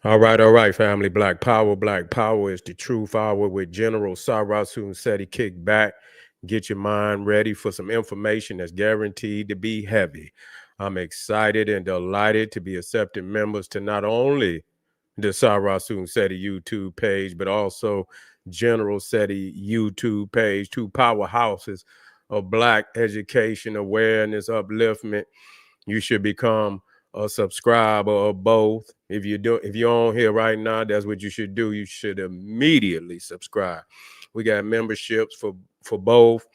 All right, family. Black Power is the truth hour with General Sarasun Seti. Kick back, get your mind ready for some information that's guaranteed to be heavy. I'm excited and delighted to be accepting members to not only the Sarasun Seti YouTube page, but also General Seti YouTube page, two powerhouses of Black education, awareness, upliftment. You should become a subscriber of both. If you're on here right now, that's what you should do. You should immediately subscribe. We got memberships for both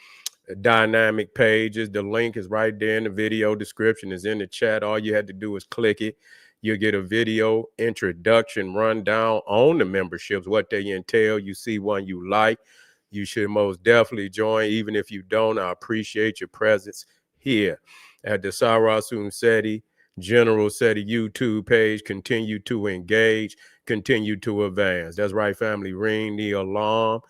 dynamic pages. The link is right there in the video description, is in the chat. All you had to do is click it. You'll get a video introduction rundown on the memberships, what they entail. You see one you like, you should most definitely join. Even if you don't, I appreciate your presence here at the Sarasun Seti General Seti YouTube page. Continue to engage, continue to advance. That's right, family. Ring the alarm.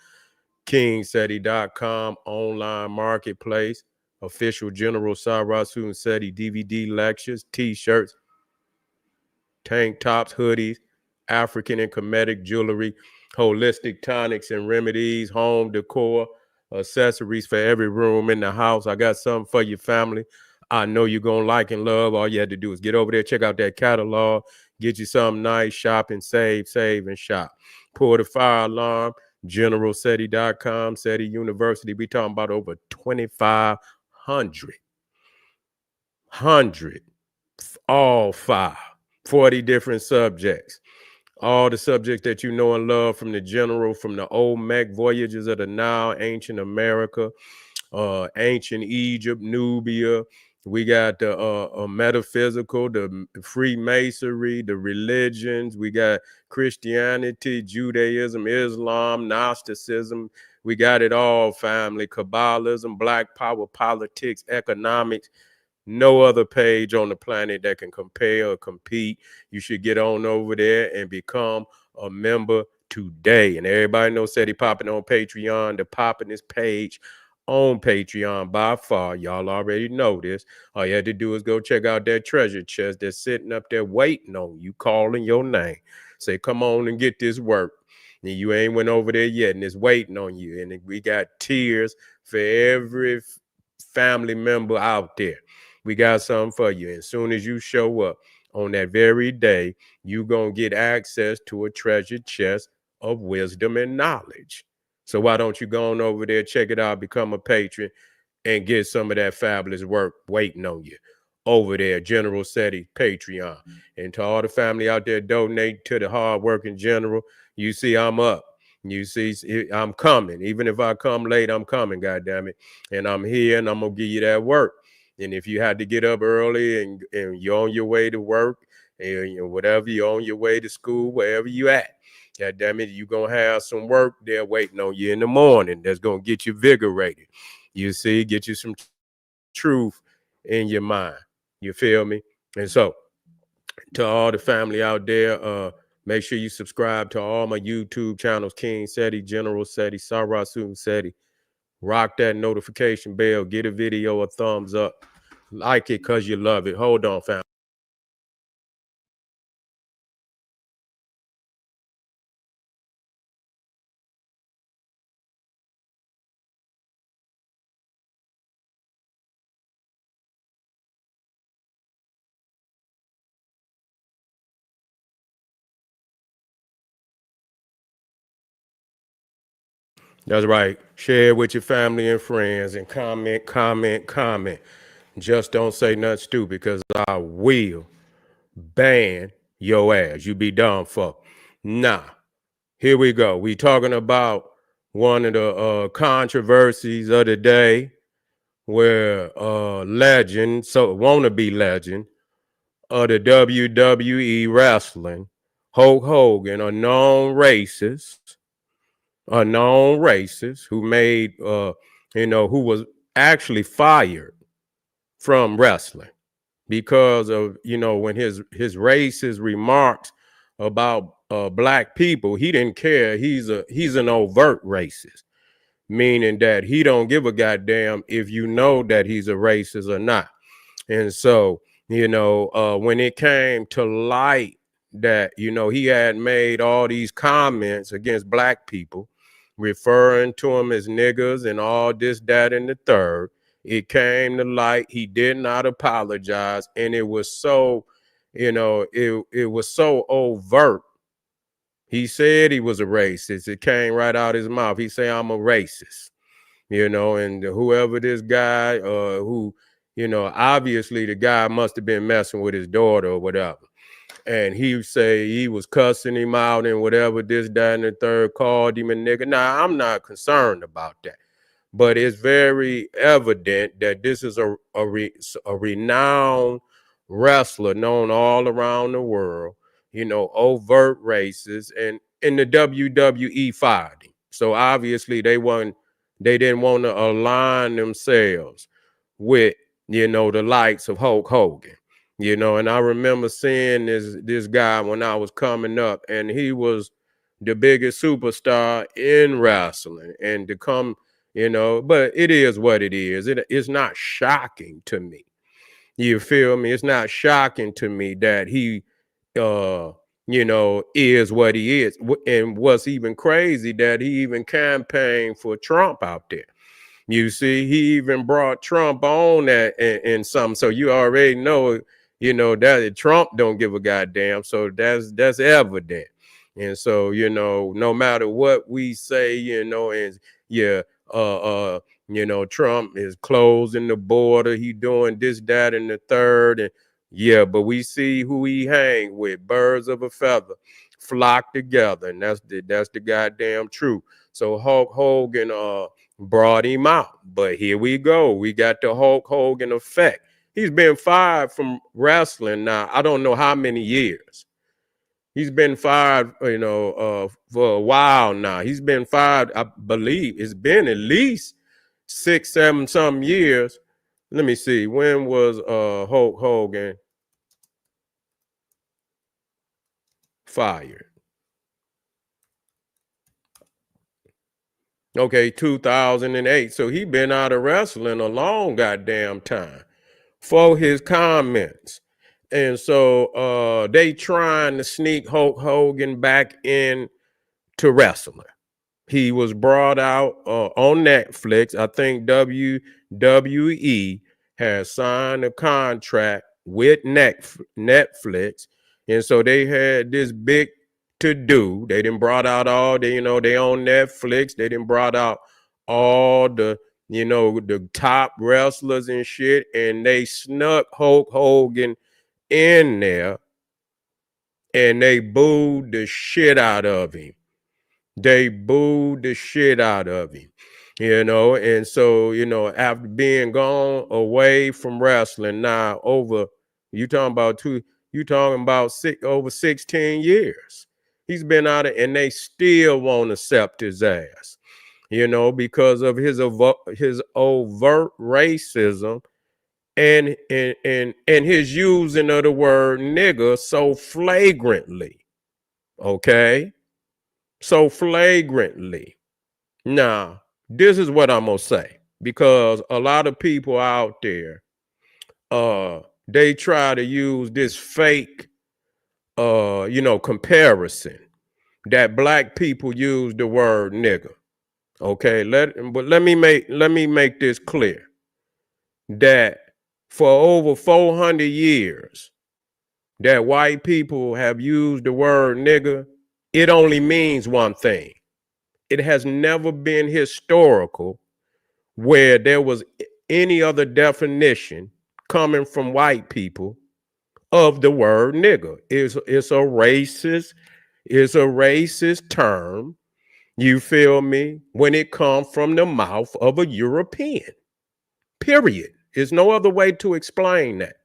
KingSeti.com online marketplace, official General Sarasun Seti DVD lectures, t-shirts, tank tops, hoodies, African and Kemetic jewelry, holistic tonics and remedies, home decor, accessories for every room in the house. I got something for your family. I know you're going to like and love. All you had to do is get over there, check out that catalog, get you something nice, shop and save, and shop. Pour the fire alarm, generalseti.com, Seti University. We talking about over 2,500, all five. 40 different subjects. All the subjects that you know and love from the general, from the old Mech voyages of the Nile, ancient America, ancient Egypt, Nubia. We got the metaphysical, the Freemasonry, the religions. We got Christianity, Judaism, Islam, Gnosticism. We got it all, family. Kabbalism, Black Power, politics, economics. No other page on the planet that can compare or compete. You should get on over there and become a member today. And everybody knows Seti popping on Patreon. The popping this page on Patreon by far. Y'all already know this. All you had to do is go check out that treasure chest that's sitting up there waiting on you, calling your name. Say, come on and get this work. And you ain't went over there yet, and it's waiting on you. And we got tiers for every family member out there. We got something for you. As soon as you show up on that very day, you going to get access to a treasure chest of wisdom and knowledge. So why don't you go on over there, check it out, become a patron, and get some of that fabulous work waiting on you over there, General Seti Patreon. And to all the family out there donating to the hardworking general, you see I'm up. You see, I'm coming. Even if I come late, I'm coming, goddammit. And I'm here, and I'm going to give you that work. And if you had to get up early and you're on your way to work, and whatever, you're on your way to school, wherever you at, God damn it, you're going to have some work there waiting on you in the morning that's going to get you vigorated. You see, get you some truth in your mind. You feel me? And so, to all the family out there, make sure you subscribe to all my YouTube channels, King Seti, General Seti, Sarasun Seti. Rock that notification bell. Get a video a thumbs up. Like it because you love it. Hold on, fam. That's right. Share it with your family and friends and comment. Just don't say nothing stupid because I will ban your ass. You be done for. Nah, here we go. We talking about one of the controversies of the day where legend, so wannabe legend of the WWE wrestling, Hulk Hogan, a known racist who made, who was actually fired from wrestling because of, when his racist remarks about black people, he didn't care. He's an overt racist, meaning that he don't give a goddamn if you know that he's a racist or not. And so, when it came to light that, he had made all these comments against black people, referring to them as niggas and all this, that, and the third. It came to light. He did not apologize. And it was so, it was so overt. He said he was a racist. It came right out his mouth. He said, I'm a racist, and whoever this guy, who, obviously the guy must have been messing with his daughter or whatever. And he say he was cussing him out and whatever, this, that, and the third, called him a nigga. Now, I'm not concerned about that. But it's very evident that this is a renowned wrestler known all around the world, overt racist, and in the WWE fired him. So obviously they didn't want to align themselves with, the likes of Hulk Hogan. And I remember seeing this guy when I was coming up, and he was the biggest superstar in wrestling. And to come, but it is what it is. It's not shocking to me. You feel me? It's not shocking to me that he, is what he is. And what's even crazy, that he even campaigned for Trump out there. You see, he even brought Trump on that in some. So you already know, that Trump don't give a goddamn. So that's evident. And so, no matter what we say, and yeah, Trump is closing the border, he doing this, that, and the third. And yeah, but we see who he hang with. Birds of a feather flock together, and that's the goddamn truth. So Hulk Hogan brought him out. But here we go. We got the Hulk Hogan effect. He's been fired from wrestling now, I don't know how many years. He's been fired, for a while now. He's been fired, I believe it's been at least 6, 7 some years. Let me see. When was Hulk Hogan fired? Okay, 2008. So he been out of wrestling a long goddamn time for his comments. And so they trying to sneak Hulk Hogan back in to wrestling. He was brought out on Netflix. I think WWE has signed a contract with Netflix. And so they had this big to do. They done brought out all the, they on Netflix. They done brought out all the, the top wrestlers and shit. And they snuck Hulk Hogan in there and they booed the shit out of him. They booed the shit out of him, and so, after being gone away from wrestling now over, you talking about over 16 years. He's been out of, and they still won't accept his ass, because of his overt racism and his using of the word nigger so flagrantly. Okay? So flagrantly. Now, this is what I'm gonna say, because a lot of people out there, they try to use this fake, comparison that black people use the word nigger. Okay, let me make this clear, that for over 400 years that white people have used the word nigger, it only means one thing. It has never been historical where there was any other definition coming from white people of the word nigger. It's a racist term. You feel me? When it comes from the mouth of a European. Period. There's no other way to explain that.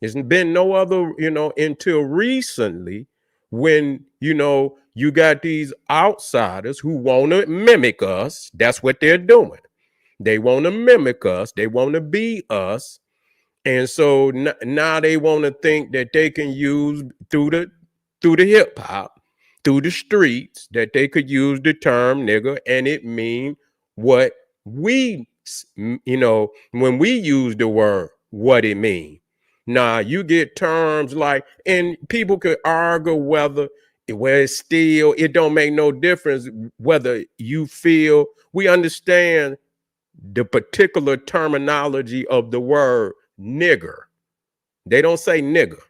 There's been no other, until recently, when, you got these outsiders who want to mimic us. That's what they're doing. They want to mimic us. They want to be us. And so now they want to think that they can use through the hip hop, through the streets, that they could use the term nigger and it mean what we, when we use the word, what it means. Nah, you get terms like, and people could argue where it's still, it don't make no difference whether you feel, we understand the particular terminology of the word nigger. They don't say nigger.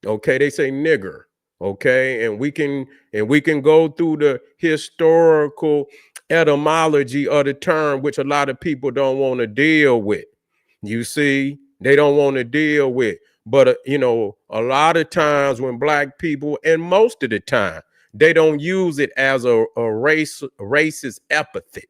Okay, they say nigger. Okay, and we can go through the historical etymology of the term, which a lot of people don't want to deal with. You see, they don't want to deal with. But a lot of times when black people, and most of the time, they don't use it as a racist epithet.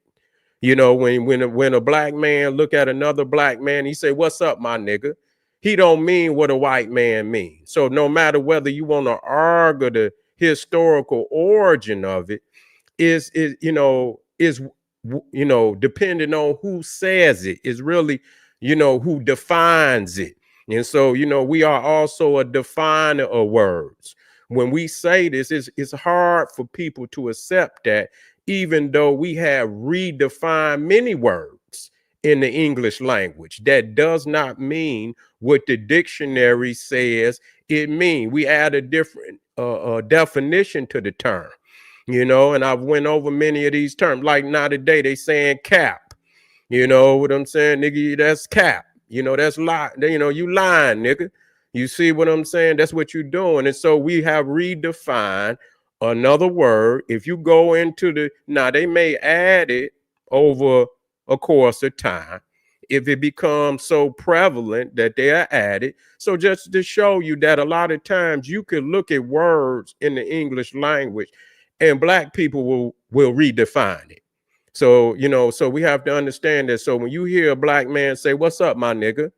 When a black man look at another black man, he say, "What's up, my nigga?" He don't mean what a white man means. So no matter whether you want to argue the historical origin of it, is depending on who says it, is really who defines it. And so we are also a definer of words. When we say this, it's hard for people to accept that, even though we have redefined many words in the English language, that does not mean what the dictionary says it means. We add a different definition to the term. And I've went over many of these terms. Like now today, they saying cap. You know what I'm saying, nigga? That's cap. That's lie. You lying, nigga. You see what I'm saying? That's what you're doing. And so we have redefined another word. If you go into now they may add it over a course of time. If it becomes so prevalent that they are added. So just to show you that a lot of times you could look at words in the English language and black people will redefine it. So we have to understand that. So when you hear a black man say, "What's up, my nigga?"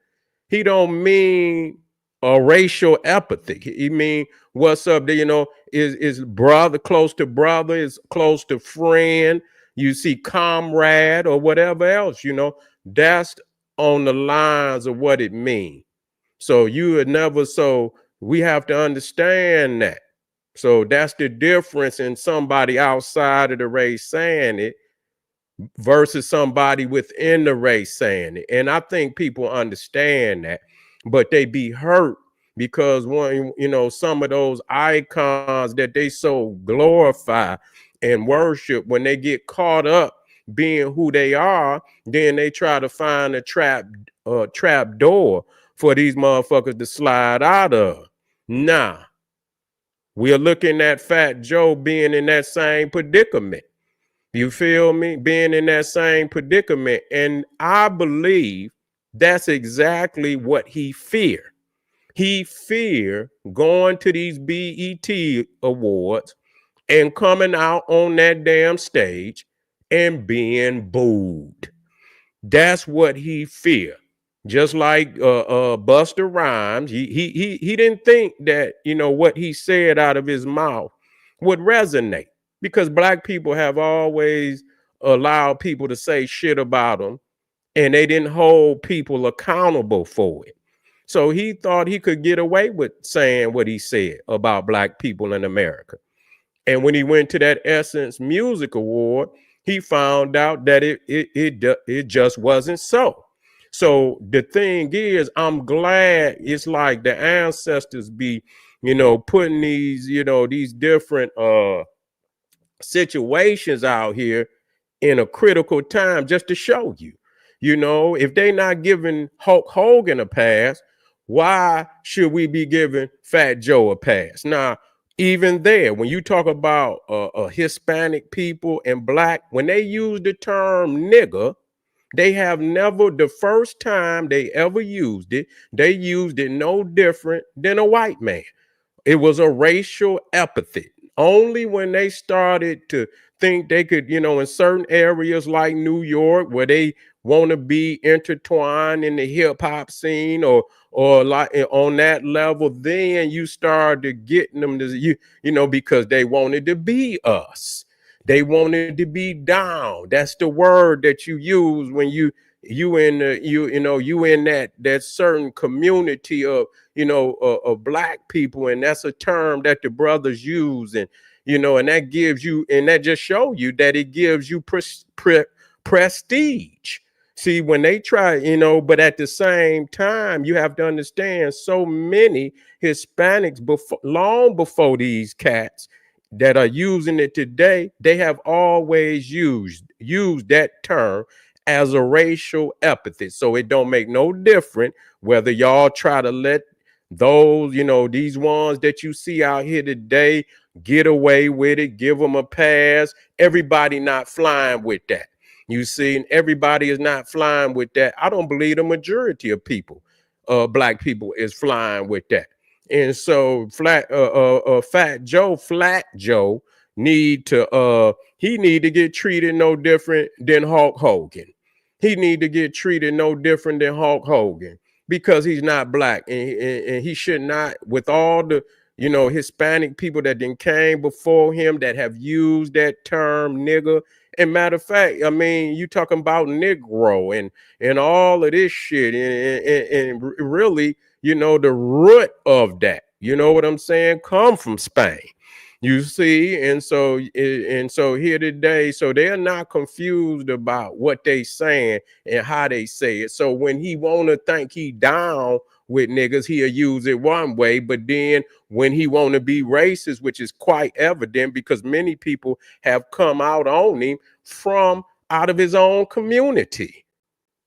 he don't mean a racial epithet. He mean, "What's up?" Is brother close to brother, is close to friend. You see comrade or whatever else, that's on the lines of what it means. So we have to understand that. So that's the difference in somebody outside of the race saying it versus somebody within the race saying it. And I think people understand that, but they be hurt because some of those icons that they so glorify and worship, when they get caught up being who they are, then they try to find a trap door for these motherfuckers to slide out of. Nah, we're looking at Fat Joe being in that same predicament. You feel me? Being in that same predicament. And I believe that's exactly what he feared. He feared going to these BET awards and coming out on that damn stage and being booed. That's what he feared. Just like Busta Rhymes, he didn't think that what he said out of his mouth would resonate, because black people have always allowed people to say shit about them, and they didn't hold people accountable for it. So he thought he could get away with saying what he said about black people in America. And when he went to that Essence Music Award, he found out that it just wasn't so. So the thing is, I'm glad it's like the ancestors be, putting these different situations out here in a critical time just to show you. If they not giving Hulk Hogan a pass, why should we be giving Fat Joe a pass? Now, even there, when you talk about Hispanic people and black, when they use the term nigger, they have never, the first time they ever used it, they used it no different than a white man. It was a racial epithet. Only when they started to think they could, in certain areas like New York, where they want to be intertwined in the hip hop scene, or like on that level, then you started getting them to because they wanted to be us. They wanted to be down. That's the word that you use when you in that certain community of black people, and that's a term that the brothers use, and and that gives you, and that just show you that it gives you prestige. See, when they try, but at the same time, you have to understand so many Hispanics before, long before these cats that are using it today, they have always used that term as a racial epithet. So it don't make no difference whether y'all try to let those, these ones that you see out here today get away with it, give them a pass. Everybody not flying with that. You see, and everybody is not flying with that. I don't believe the majority of people, black people, is flying with that. And so Flat Joe need to get treated no different than Hulk Hogan. He need to get treated no different than Hulk Hogan because he's not black, and he should not, with all the Hispanic people that then came before him that have used that term nigger. And matter of fact, I mean, you talking about Negro and all of this shit, and really, the root of that, you know what I'm saying, come from Spain. You see, and so here today, so they're not confused about what they saying and how they say it. So when he wanna think he down with niggas, he'll use it one way, but then when he want to be racist, which is quite evident because many people have come out on him from out of his own community.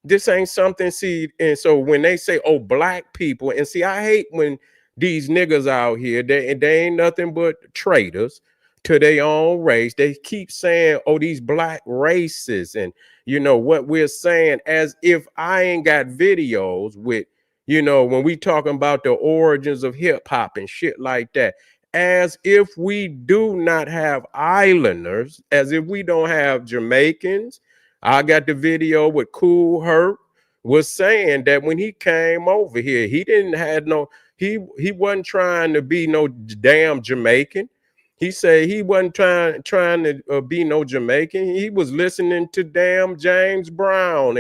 This ain't something, see, and so when they say, oh, black people, and see, I hate when these niggas out here, they ain't nothing but traitors to their own race. They keep saying, oh, these black races, and what we're saying, as if I ain't got videos with, when we talking about the origins of hip hop and shit like that, as if we do not have islanders, as if we don't have Jamaicans. I got the video with Cool Herc was saying that when he came over here, he didn't have no, he wasn't trying to be no damn Jamaican. He said he wasn't trying to be no Jamaican. He was listening to damn James Brown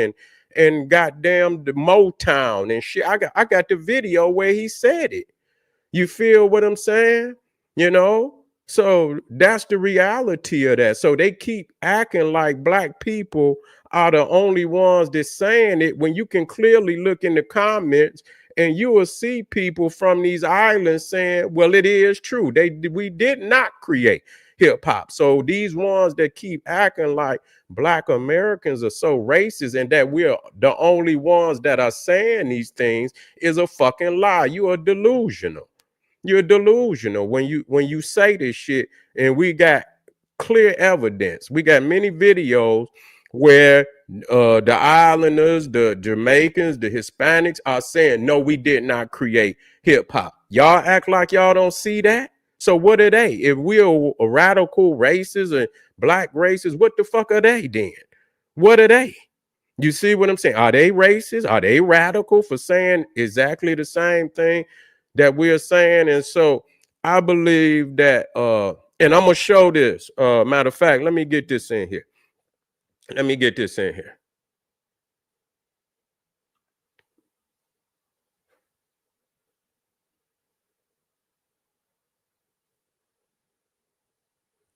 and goddamn the Motown and shit. I got the video where he said it. You feel what I'm saying? So that's the reality of that. So they keep acting like black people are the only ones that's saying it when you can clearly look in the comments and you will see people from these islands saying, well, it is true. We did not create hip hop. So these ones that keep acting like black Americans are so racist and that we're the only ones that are saying these things is a fucking lie. You are delusional. You're delusional when you say this shit, and we got clear evidence. We got many videos where the islanders, the Jamaicans, the Hispanics are saying, no, we did not create hip hop. Y'all act like y'all don't see that. So what are they? If we're radical racists and black racists, what the fuck are they then? What are they? You see what I'm saying? Are they racist? Are they radical for saying exactly the same thing that we're saying? And so I believe that, and I'm gonna show this. Matter of fact, let me get this in here. Let me get this in here.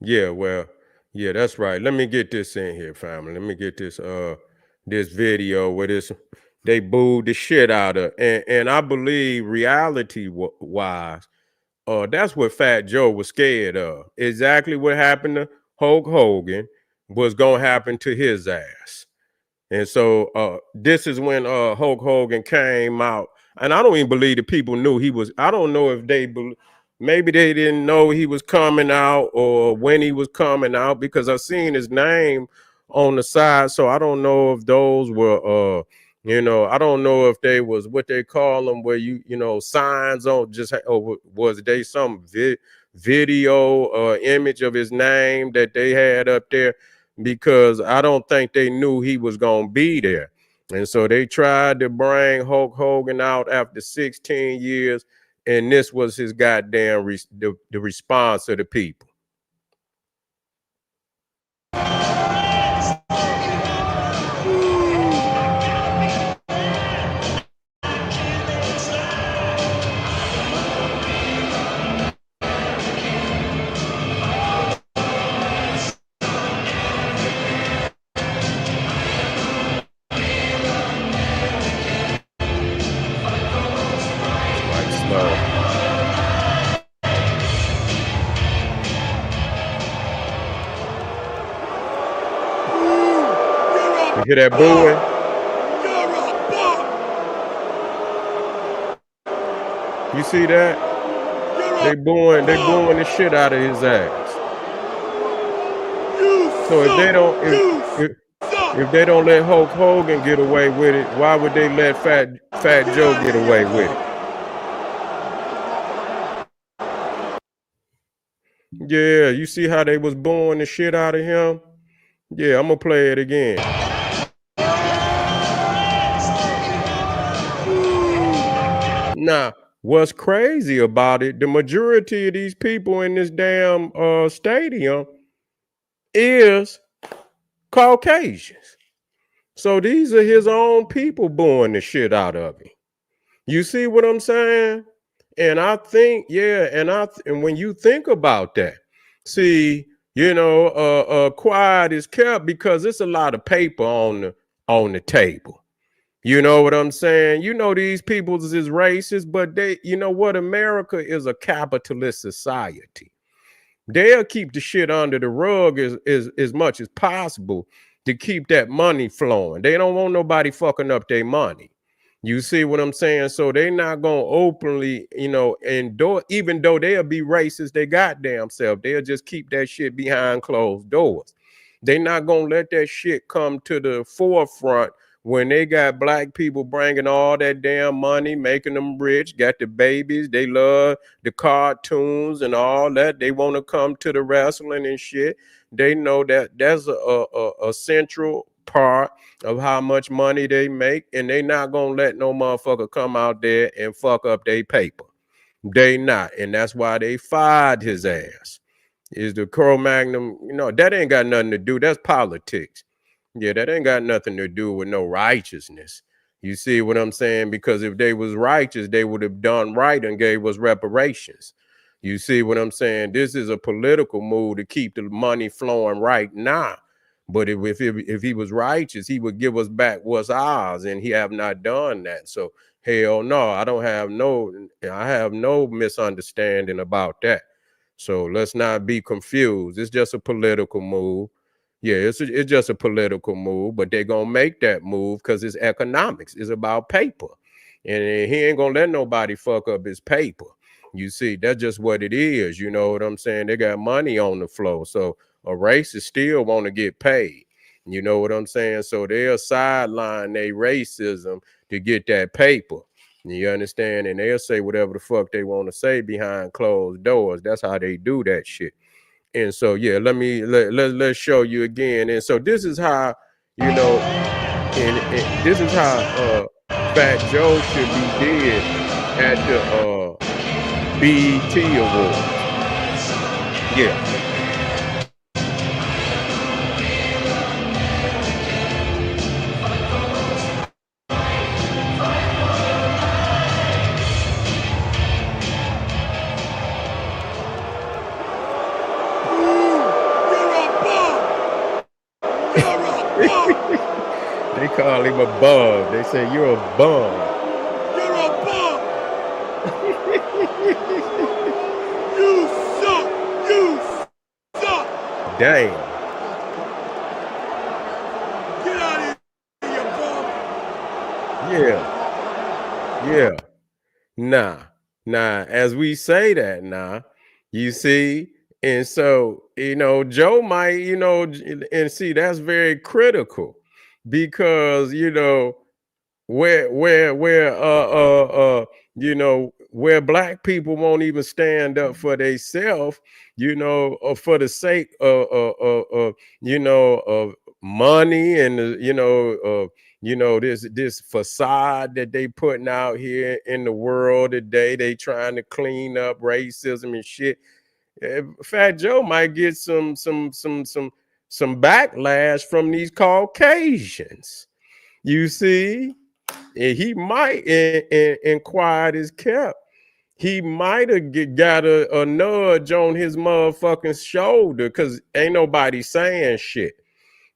Yeah, well, yeah, that's right. Let me get this in here, family. Let me get this video where they booed the shit out of, and I believe reality wise, that's what Fat Joe was scared of. Exactly what happened to Hulk Hogan was gonna happen to his ass. And so this is when Hulk Hogan came out. And I don't even believe the people knew he was. I don't know if maybe they didn't know he was coming out or when he was coming out, because I seen his name on the side. So I don't know if those were I don't know if they was what they call them, where signs on, just, or was they some video image of his name that they had up there, because I don't think they knew he was going to be there. And so they tried to bring Hulk Hogan out after 16 years, and this was his goddamn the response of the people. You hear that booing? You see that? They booing the shit out of his ass. So if they don't if they don't let Hulk Hogan get away with it, why would they let Fat Joe get away with it? Yeah, you see how they was booing the shit out of him? Yeah, I'm gonna play it again. Now, what's crazy about it, the majority of these people in this damn stadium is Caucasians. So these are his own people booing the shit out of him. You see what I'm saying? And I think, yeah, and when you think about that, see, quiet is kept because it's a lot of paper on the table. You know what I'm saying? You know these people is racist, but you know what? America is a capitalist society. They'll keep the shit under the rug as much as possible to keep that money flowing. They don't want nobody fucking up their money. You see what I'm saying? So they're not gonna openly, endorse, even though they'll be racist, they goddamn self. They'll just keep that shit behind closed doors. They're not gonna let that shit come to the forefront when they got black people bringing all that damn money, making them rich, got the babies, they love the cartoons and all that. They want to come to the wrestling and shit. They know that that's a central part of how much money they make, and they not gonna let no motherfucker come out there and fuck up their paper. They not, and that's why they fired his ass. Is the Cro-Magnon, that ain't got nothing to do. That's politics. Yeah, that ain't got nothing to do with no righteousness. You see what I'm saying? Because if they was righteous, they would have done right and gave us reparations. You see what I'm saying? This is a political move to keep the money flowing right now. But if he was righteous, he would give us back what's ours, and he have not done that. So hell no, I have no misunderstanding about that. So let's not be confused. It's just a political move. Yeah, it's just a political move, but they're gonna make that move because it's economics. It's about paper, and he ain't gonna let nobody fuck up his paper. You see, that's just what it is. You know what I'm saying? They got money on the flow, so a racist still want to get paid. You know what I'm saying? So they'll sideline their racism to get that paper. You understand? And they'll say whatever the fuck they want to say behind closed doors. That's how they do that shit. And so, yeah, let's show you again. And so this is how, and this is how Fat Joe should be did at the BET Awards. Yeah. They call him a bum. They say you're a bum. You're a bum. You suck. You suck. Damn. Get out of here, you bum. Yeah. Yeah. Nah. As we say that now, you see, and so Joe might, and see that's very critical because where black people won't even stand up for themselves, or for the sake of money and this facade that they putting out here in the world today. They trying to clean up racism and shit. Fat Joe might get some backlash from these Caucasians. You see, and he might, and quiet is kept. He might have got a nudge on his motherfucking shoulder because ain't nobody saying shit.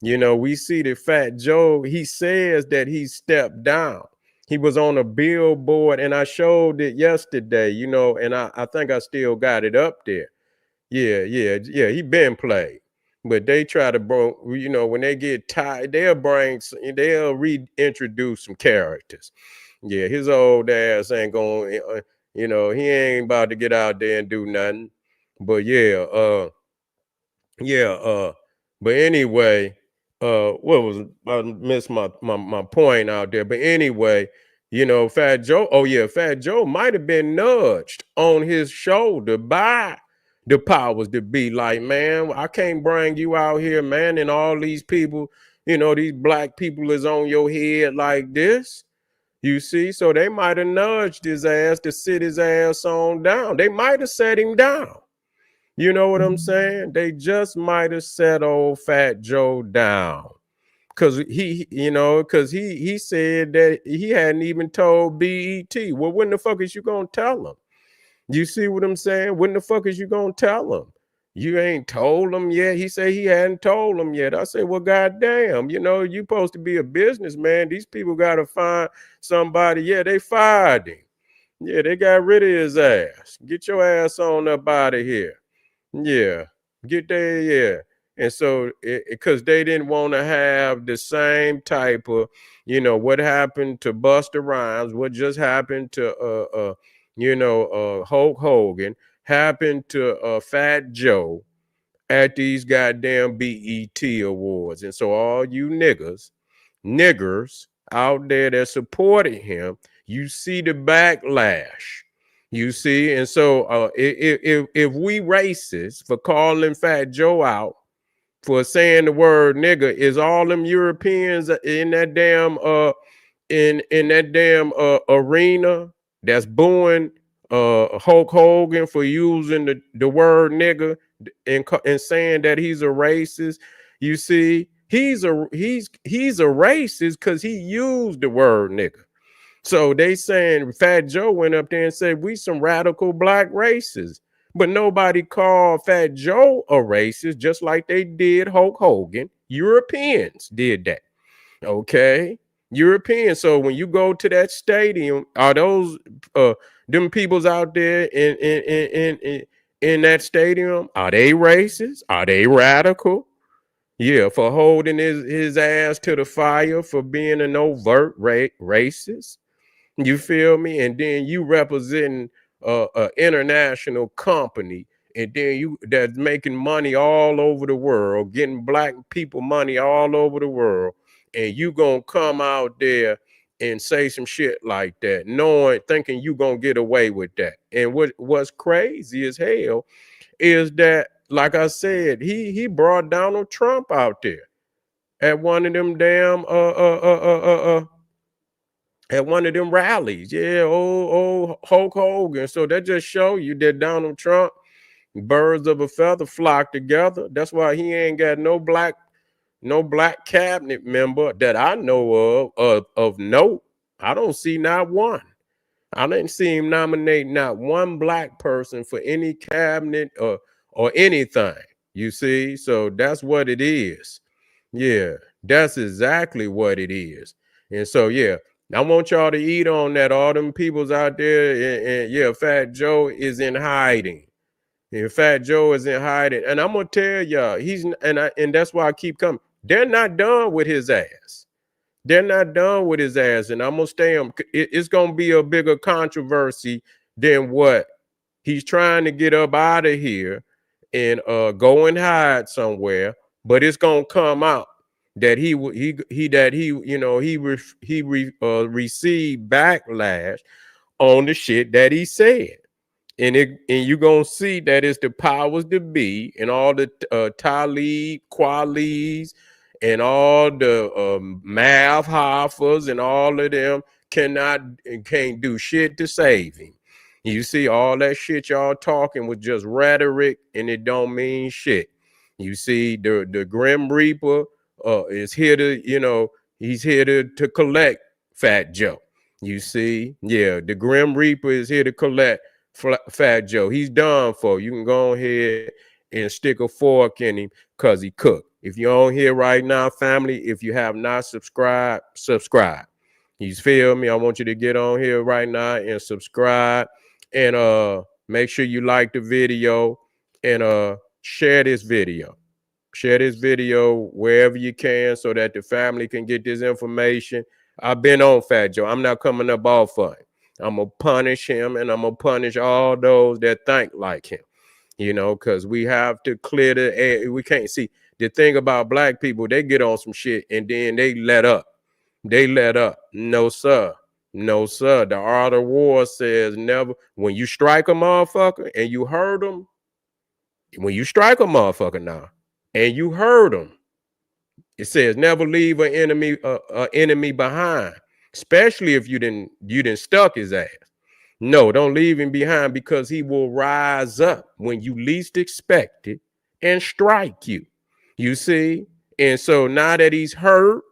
We see that Fat Joe, he says that he stepped down. He was on a billboard, and I showed it yesterday, and I think I still got it up there. Yeah, he been played. But they try to when they get tired, they'll reintroduce some characters. Yeah, his old ass ain't going, he ain't about to get out there and do nothing. But yeah, but anyway, what was I missed my point out there. But anyway, Fat Joe, oh yeah, Fat Joe might have been nudged on his shoulder by the powers that be, like, man, I can't bring you out here, man, and all these people, these black people is on your head like this. You see, so they might have nudged his ass to sit his ass on down. They might have set him down. You know what I'm saying? They just might have set old Fat Joe down. Cause he said that he hadn't even told BET. Well, when the fuck is you gonna tell him? You see what I'm saying? When the fuck is you gonna tell him? You ain't told him yet. He said he hadn't told him yet. I said, well, goddamn, you supposed to be a businessman. These people gotta find somebody. Yeah, they fired him. Yeah, they got rid of his ass. Get your ass on up out of here. Yeah, get there, yeah. And so, because they didn't want to have the same type of, what happened to Busta Rhymes, what just happened to, Hulk Hogan, happened to Fat Joe at these goddamn BET awards. And so, all you niggers out there that supported him, you see the backlash. You see, and so if we racist for calling Fat Joe out for saying the word nigger, is all them Europeans in that damn arena that's booing Hulk Hogan for using the word nigger and saying that he's a racist? You see, he's a racist because he used the word nigger. So they saying Fat Joe went up there and said, we some radical black racists. But nobody called Fat Joe a racist, just like they did Hulk Hogan. Europeans did that. Okay. Europeans. So when you go to that stadium, are those them peoples out there in that stadium? Are they racist? Are they radical? Yeah, for holding his ass to the fire, for being an overt racist. You feel me? And then you representing a international company, and then you that's making money all over the world, getting black people money all over the world, and you gonna come out there and say some shit like that, thinking you gonna get away with that. And what's crazy as hell is that, like I said, he brought Donald Trump out there at one of them damn at one of them rallies. Yeah, old Hulk Hogan. So that just show you that Donald Trump, birds of a feather flock together. That's why he ain't got no black cabinet member that I know of note. I don't see not one. I didn't see him nominate not one black person for any cabinet or anything. You see, so that's what it is. Yeah, that's exactly what it is. And so, yeah, I want y'all to eat on that. All them peoples out there, and yeah, Fat Joe is in hiding. And Fat Joe is in hiding. And I'm gonna tell y'all, and that's why I keep coming. They're not done with his ass. They're not done with his ass, and I'm gonna stay on. It's gonna be a bigger controversy than what he's trying to get up out of here and go and hide somewhere. But it's gonna come out that he received backlash on the shit that he said. And you're gonna see that it's the powers that be and all the Talib Kwalis and all the Mav Hoffers and all of them can't do shit to save him. You see, all that shit y'all talking was just rhetoric, and it don't mean shit. You see, the Grim Reaper is here to, he's here to collect Fat Joe. You see, yeah, the Grim Reaper is here to collect Fat Joe. He's done for. You can go ahead and stick a fork in him because he cooked. If you're on here right now, family, if you have not subscribed, subscribe. You feel me? I want you to get on here right now and subscribe, and make sure you like the video and share this video. Share this video wherever you can so that the family can get this information. I've been on Fat Joe. I'm not coming up off for him. I'm going to punish him, and I'm going to punish all those that think like him, you know, because we have to clear the air. We can't see. The thing about black people, they get on some shit and then they let up. They let up. No, sir. No, sir. The art of war says never. When you strike a motherfucker and you hurt them, when you strike a motherfucker now and you hurt them, it says never leave an enemy behind, especially if you didn't stuck his ass. No, don't leave him behind because he will rise up when you least expect it and strike you. You see? And so now that he's hurt,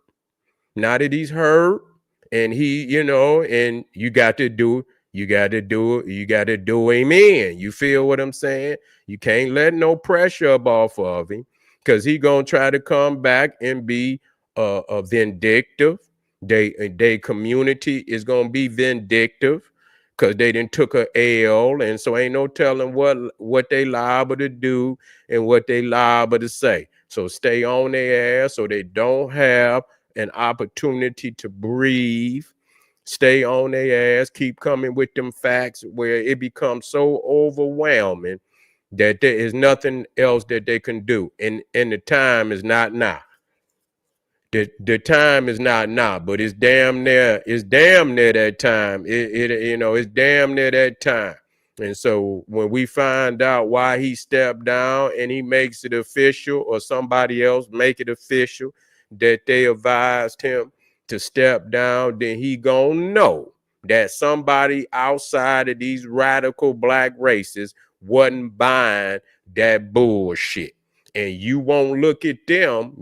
and he, you know, and you got to do him in. You feel what I'm saying? You can't let no pressure up off of him because he gonna try to come back and be vindictive. They community is gonna be vindictive because they didn't took a L, and so ain't no telling what they liable to do and what they liable to say. So stay on their ass so they don't have an opportunity to breathe. Stay on their ass, keep coming with them facts where it becomes so overwhelming that there is nothing else that they can do. And the time is not now. The time is not now, but it's damn near that time. It's damn near that time. And so when we find out why he stepped down and he makes it official, or somebody else make it official that they advised him to step down, then he gonna know that somebody outside of these radical black races wasn't buying that bullshit. And you won't look at them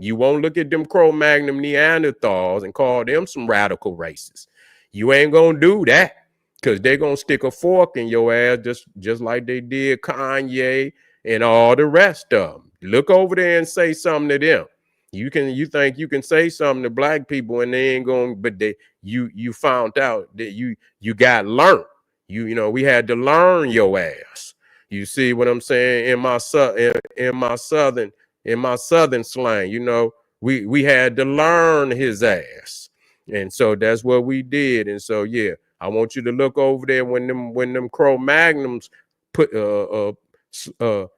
Cro-Magnon Neanderthals and call them some radical racists. You ain't gonna do that because they're gonna stick a fork in your ass just like they did Kanye and all the rest of them. Look over there and say something to them. You think you can say something to black people and they ain't gonna, but you found out that you got learned. We had to learn your ass. You see what I'm saying? In my southern slang, we had to learn his ass. And so that's what we did. And so yeah, I want you to look over there when them Cro-Magnums put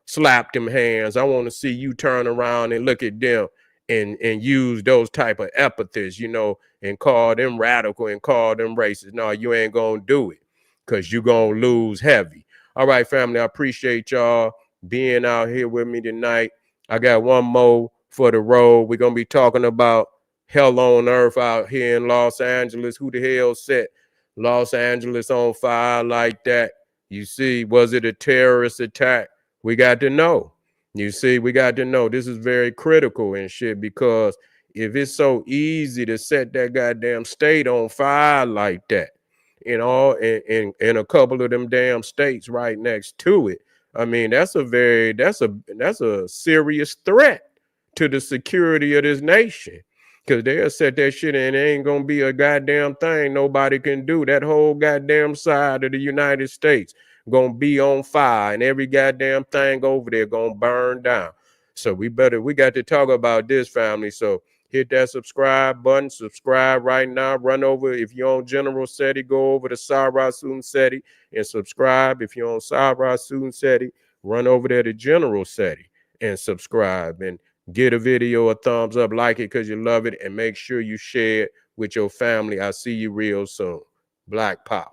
slap them hands. I want to see you turn around and look at them and use those type of epithets, and call them radical and call them racist. No, you ain't gonna do it because you're gonna lose heavy. All right, family, I appreciate y'all being out here with me tonight. I got one more for the road. We're going to be talking about hell on earth out here in Los Angeles. Who the hell set Los Angeles on fire like that? You see, was it a terrorist attack? We got to know. You see, we got to know. This is very critical and shit, because if it's so easy to set that goddamn state on fire like that, in a couple of them damn states right next to it, I mean, that's a serious threat to the security of this nation, because they'll set that shit and it ain't gonna be a goddamn thing nobody can do. That whole goddamn side of the United States gonna be on fire, and every goddamn thing over there gonna burn down. So we got to talk about this, family. So hit that subscribe button. Subscribe right now. Run over. If you're on General SETI, go over to Sarah Student SETI and subscribe. If you're on Sarah Student SETI, run over there to General SETI and subscribe. And get a video a thumbs up. Like it because you love it. And make sure you share it with your family. I'll see you real soon. Black Power.